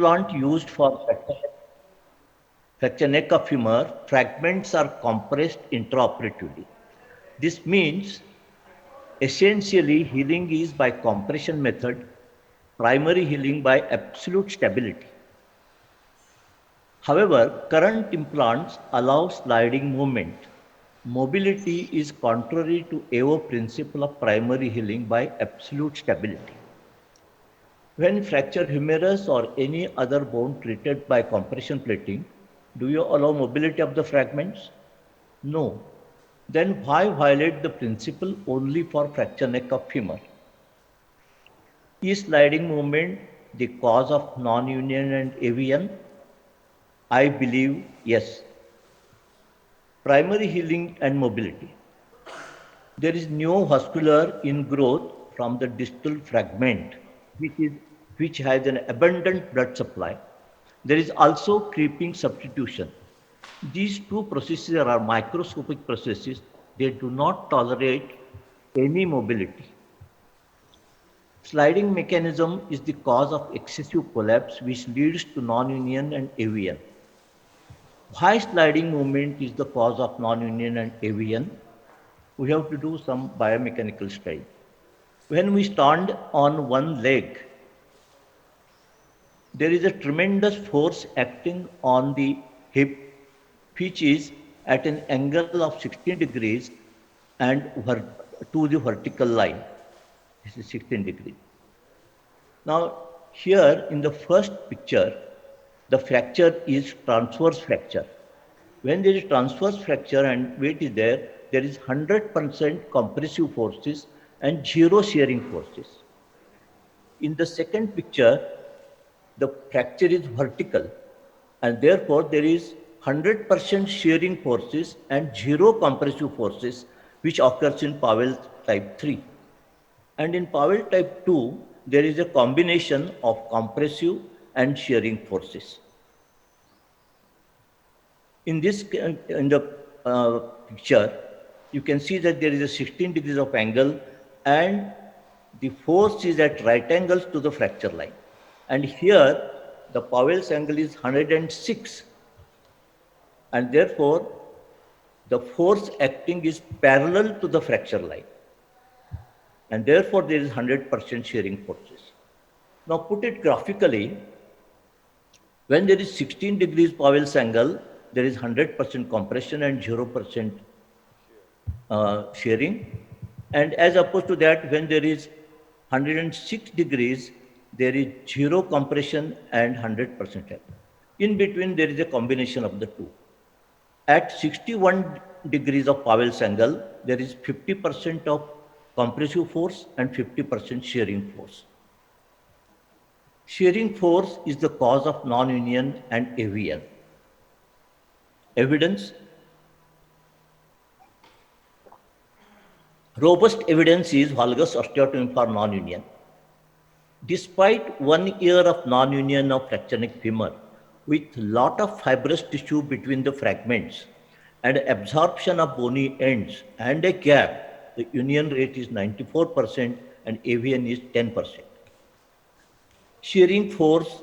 implant used for fracture neck of femur, fragments are compressed intraoperatively. This means essentially healing is by compression method, primary healing by absolute stability. However, current implants allow sliding movement. Mobility is contrary to AO principle of primary healing by absolute stability. When fracture humerus or any other bone treated by compression plating, do you allow mobility of the fragments? No. Then why violate the principle only for fracture neck of femur? Is sliding movement the cause of non-union and AVN? I believe yes. Primary healing and mobility. There is neovascular ingrowth from the distal fragment, which has an abundant blood supply. There is also creeping substitution. These two processes are microscopic processes. They do not tolerate any mobility. Sliding mechanism is the cause of excessive collapse, which leads to non-union and AVN. Why sliding movement is the cause of non-union and AVN? We have to do some biomechanical study. When we stand on one leg, there is a tremendous force acting on the hip, which is at an angle of 16 degrees and to the vertical line. This is 16 degrees. Now, here in the first picture, the fracture is transverse fracture. When there is transverse fracture and weight is there is 100% compressive forces and 0 shearing forces. In the second picture, the fracture is vertical and therefore there is 100% shearing forces and 0 compressive forces, which occurs in Powell type 3. And in Powell type 2, there is a combination of compressive and shearing forces. In the picture, you can see that there is a 16 degrees of angle and the force is at right angles to the fracture line. And here, the Powell's angle is 106. And therefore, the force acting is parallel to the fracture line. And therefore, there is 100% shearing forces. Now, put it graphically, when there is 16 degrees Powell's angle, there is 100% compression and 0% shearing. And as opposed to that, when there is 106 degrees, there is 0 compression and 100% shearing. In between, there is a combination of the two. At 61 degrees of Powell's angle, there is 50% of compressive force and 50% shearing force. Shearing force is the cause of non-union and AVN. Evidence. Robust evidence is valgus osteotomy for non-union. Despite 1 year of non-union of fracture neck femur, with lot of fibrous tissue between the fragments and absorption of bony ends and a gap, the union rate is 94% and AVN is 10%. Shearing force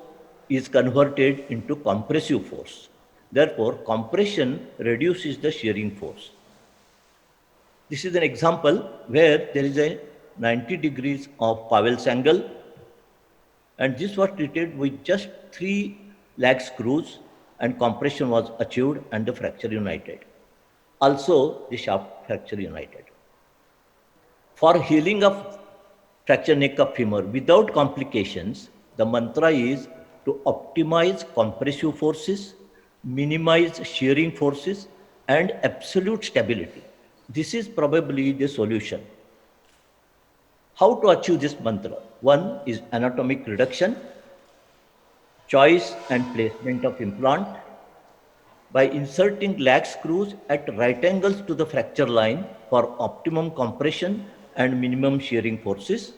is converted into compressive force. Therefore, compression reduces the shearing force. This is an example where there is a 90 degrees of Powell's angle, and this was treated with just 3 lag screws and compression was achieved and the fracture united. Also, the shaft fracture united. For healing of fracture neck of femur without complications, the mantra is to optimize compressive forces, minimize shearing forces, and absolute stability. This is probably the solution. How to achieve this mantra? One is anatomic reduction, choice and placement of implant by inserting lag screws at right angles to the fracture line for optimum compression and minimum shearing forces,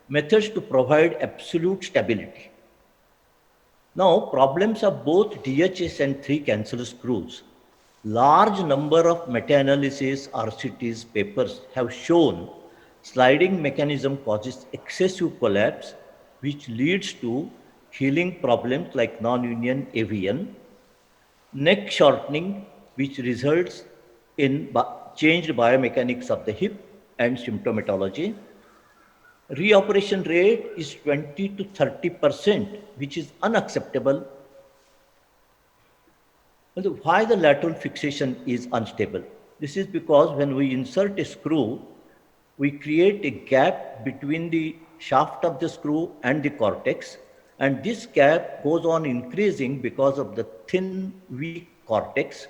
methods to provide absolute stability. Now, problems of both DHS and 3 cancel screws. Large number of meta-analysis, RCTs, papers have shown sliding mechanism causes excessive collapse, which leads to healing problems like non-union AVN, neck shortening, which results in changed biomechanics of the hip and symptomatology. Reoperation rate is 20 to 30%, which is unacceptable. Why the lateral fixation is unstable? This is because when we insert a screw, we create a gap between the shaft of the screw and the cortex, and this gap goes on increasing because of the thin, weak cortex,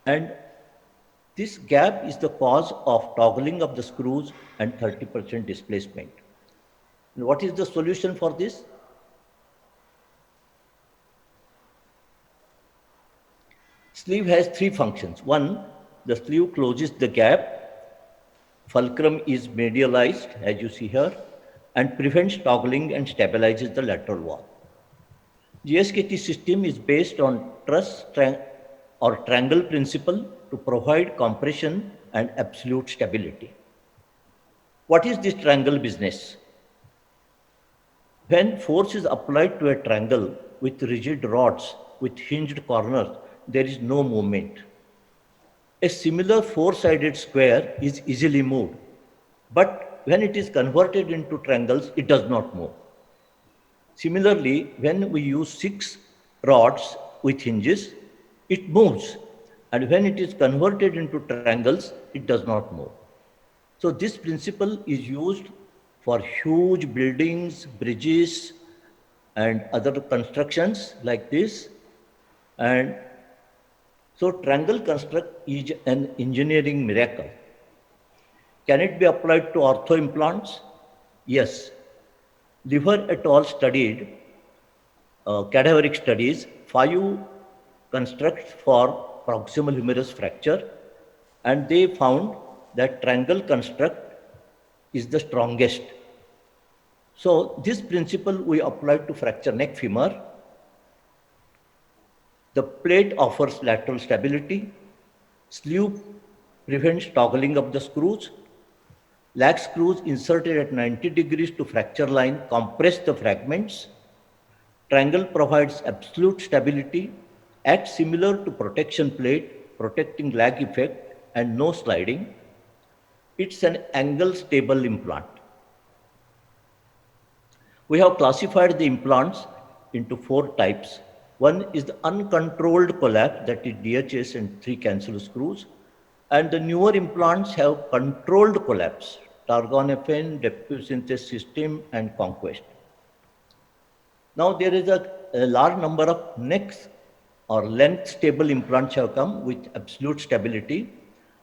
and this gap is the cause of toggling of the screws and 30% displacement. And what is the solution for this? Sleeve has three functions. One, the sleeve closes the gap, fulcrum is medialized, as you see here, and prevents toggling and stabilizes the lateral wall. GSKT system is based on truss or triangle principle to provide compression and absolute stability. What is this triangle business? When force is applied to a triangle with rigid rods with hinged corners, there is no movement. A similar four-sided square is easily moved, but when it is converted into triangles, it does not move. Similarly, when we use 6 rods with hinges, it moves, and when it is converted into triangles, it does not move. So this principle is used for huge buildings, bridges, and other constructions like this. And so triangle construct is an engineering miracle. Can it be applied to ortho implants? Yes. Liver et al. Studied cadaveric studies, 5 constructs for proximal humerus fracture, and they found that triangle construct is the strongest. So this principle we applied to fracture neck femur. The plate offers lateral stability. Sleeve prevents toggling of the screws. Lag screws inserted at 90 degrees to fracture line compress the fragments. Triangle provides absolute stability, acts similar to protection plate, protecting lag effect and no sliding. It's an angle stable implant. We have classified the implants into 4 types. One is the uncontrolled collapse, that is DHS and 3 cancel screws. And the newer implants have controlled collapse, Targon-FN, Depusynthesis system, and Conquest. Now there is a large number of necks or length stable implants have come with absolute stability.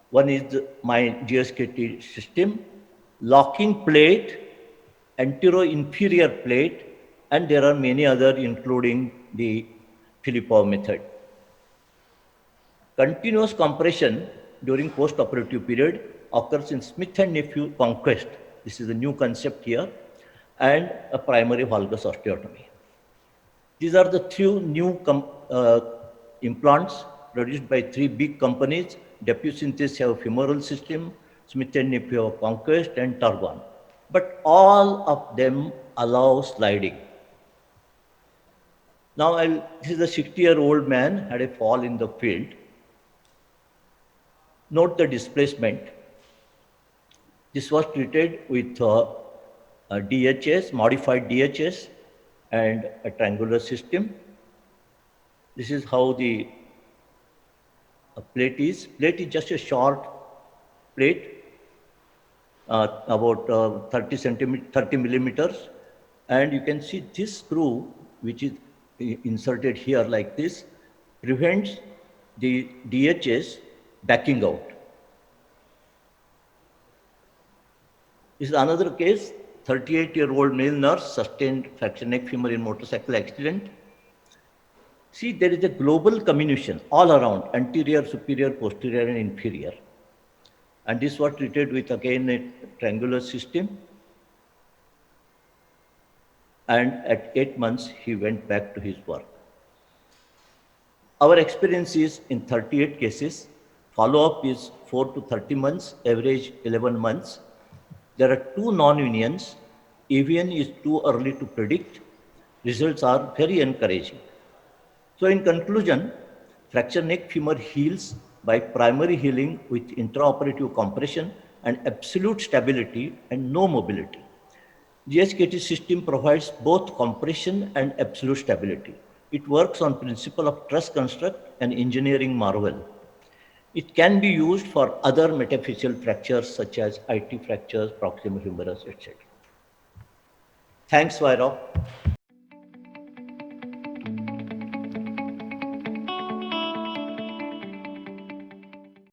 One is my GSKT system, locking plate, antero-inferior plate, and there are many other including the Filipov method. Continuous compression during post-operative period occurs in Smith and Nephew Conquest. This is a new concept here, and a primary valgus osteotomy. These are the 2 new implants produced by 3 big companies. Depusynthesis have femoral system, Smith and Nephew have Conquest, and Targon. But all of them allow sliding. Now, this is a 60-year-old man had a fall in the field. Note the displacement. This was treated with a DHS, modified DHS, and a triangular system. This is how the plate is. Plate is just a short plate, about 30 millimeters. And you can see this screw, which is inserted here like this, prevents the DHS backing out. This is another case, 38-year-old male nurse sustained fracture neck femur in motorcycle accident. See, there is a global comminution all around, anterior, superior, posterior, and inferior. And this was treated with again a triangular system. And at 8 months, he went back to his work. Our experience is in 38 cases, follow-up is 4 to 30 months, average 11 months. There are 2 non-unions. AVN is too early to predict. Results are very encouraging. So in conclusion, fracture neck femur heals by primary healing with intraoperative compression and absolute stability and no mobility. GSKT system provides both compression and absolute stability. It works on principle of truss construct and engineering marvel. It can be used for other metaphyseal fractures such as IT fractures, proximal humerus, etc. Thanks, WIROC.